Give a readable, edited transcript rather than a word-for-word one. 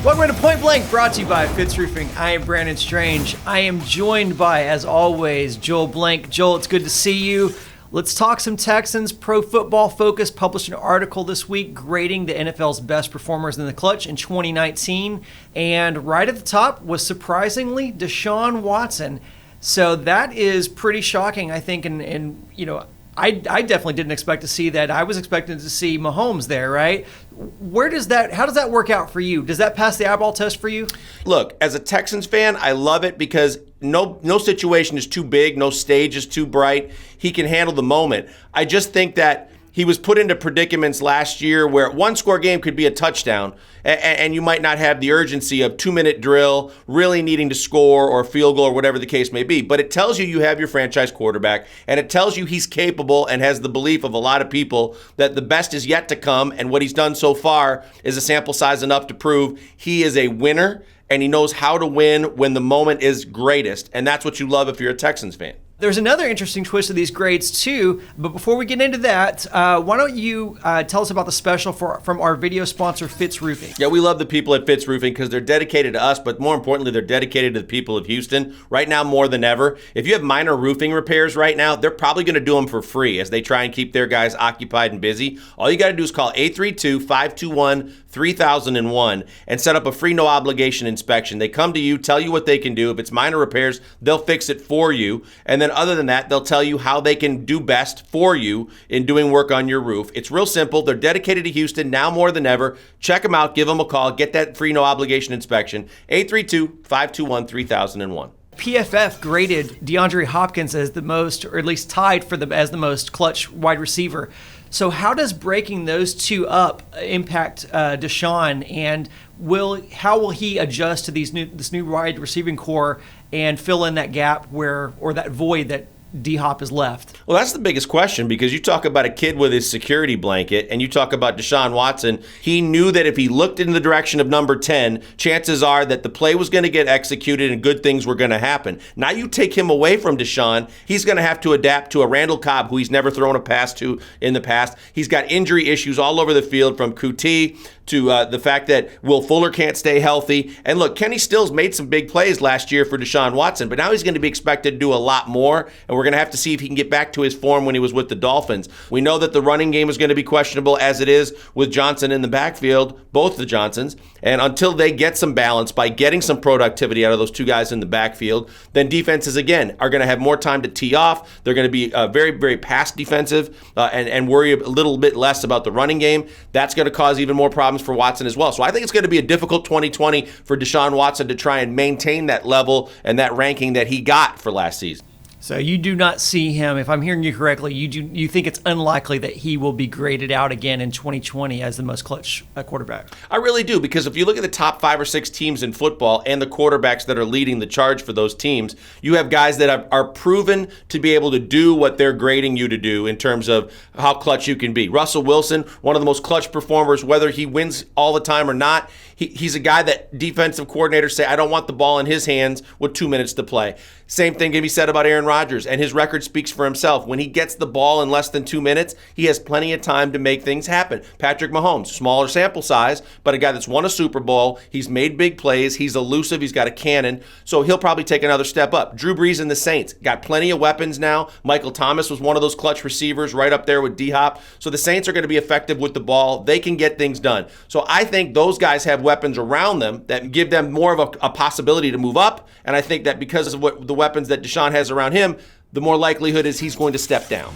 Welcome to Point Blank, brought to you by Fitz Roofing. I am Brandon Strange. I am joined by, as always, Joel Blank. Joel, it's good to see you. Let's talk some Texans. Pro Football Focus published an article this week grading the NFL's best performers in the clutch in 2019. And right at the top was, surprisingly, Deshaun Watson. So that is pretty shocking, I think, and you know, I definitely didn't expect to see that. I was expecting to see Mahomes there, right? How does that work out for you? Does that pass the eyeball test for you? Look, as a Texans fan, I love it because no situation is too big, no stage is too bright. He can handle the moment. I just think that he was put into predicaments last year where one score game could be a touchdown, and you might not have the urgency of 2-minute drill, really needing to score or field goal or whatever the case may be. But it tells you have your franchise quarterback, and it tells you he's capable and has the belief of a lot of people that the best is yet to come, and what he's done so far is a sample size enough to prove he is a winner, and he knows how to win when the moment is greatest, and that's what you love if you're a Texans fan. There's another interesting twist to these grades too, but before we get into that, why don't you tell us about the special from our video sponsor, Fitz Roofing? Yeah, we love the people at Fitz Roofing because they're dedicated to us, but more importantly, they're dedicated to the people of Houston right now more than ever. If you have minor roofing repairs right now, they're probably going to do them for free as they try and keep their guys occupied and busy. All you got to do is call 832-521-3001 and set up a free no obligation inspection. They come to you, tell you what they can do. If it's minor repairs, they'll fix it for you. And then other than that, they'll tell you how they can do best for you in doing work on your roof. It's real simple. They're dedicated to Houston now more than ever. Check them out. Give them a call. Get that free no obligation inspection. 832-521-3001. PFF graded DeAndre Hopkins as the most, or at least tied for as the most clutch wide receiver. So how does breaking those two up impact Deshaun, and how will he adjust to this new wide receiving core and fill in that gap or that void that D-Hop is left? Well, that's the biggest question, because you talk about a kid with his security blanket and you talk about Deshaun Watson. He knew that if he looked in the direction of number 10, chances are that the play was going to get executed and good things were going to happen. Now you take him away from Deshaun, he's going to have to adapt to a Randall Cobb who he's never thrown a pass to in the past. He's got injury issues all over the field, from QT to the fact that Will Fuller can't stay healthy. And look, Kenny Stills made some big plays last year for Deshaun Watson, but now he's going to be expected to do a lot more, and we're going to have to see if he can get back to his form when he was with the Dolphins. We know that the running game is going to be questionable, as it is with Johnson in the backfield, both the Johnsons, and until they get some balance by getting some productivity out of those two guys in the backfield, then defenses, again, are going to have more time to tee off. They're going to be very, very pass defensive and worry a little bit less about the running game. That's going to cause even more problems for Watson as well. So I think it's going to be a difficult 2020 for Deshaun Watson to try and maintain that level and that ranking that he got for last season. So you do not see him, if I'm hearing you correctly, you think it's unlikely that he will be graded out again in 2020 as the most clutch quarterback? I really do, because if you look at the top 5 or 6 teams in football and the quarterbacks that are leading the charge for those teams, you have guys that are proven to be able to do what they're grading you to do in terms of how clutch you can be. Russell Wilson, one of the most clutch performers, whether he wins all the time or not, he's a guy that defensive coordinators say, I don't want the ball in his hands with 2 minutes to play. Same thing can be said about Aaron Rodgers, and his record speaks for himself. When he gets the ball in less than 2 minutes, he has plenty of time to make things happen. Patrick Mahomes, smaller sample size, but a guy that's won a Super Bowl. He's made big plays. He's elusive. He's got a cannon, so he'll probably take another step up. Drew Brees and the Saints got plenty of weapons now. Michael Thomas was one of those clutch receivers right up there with D-Hop. So the Saints are going to be effective with the ball. They can get things done. So I think those guys have weapons around them that give them more of a possibility to move up, and I think that because of what the weapons that Deshaun has around him, the more likelihood is he's going to step down.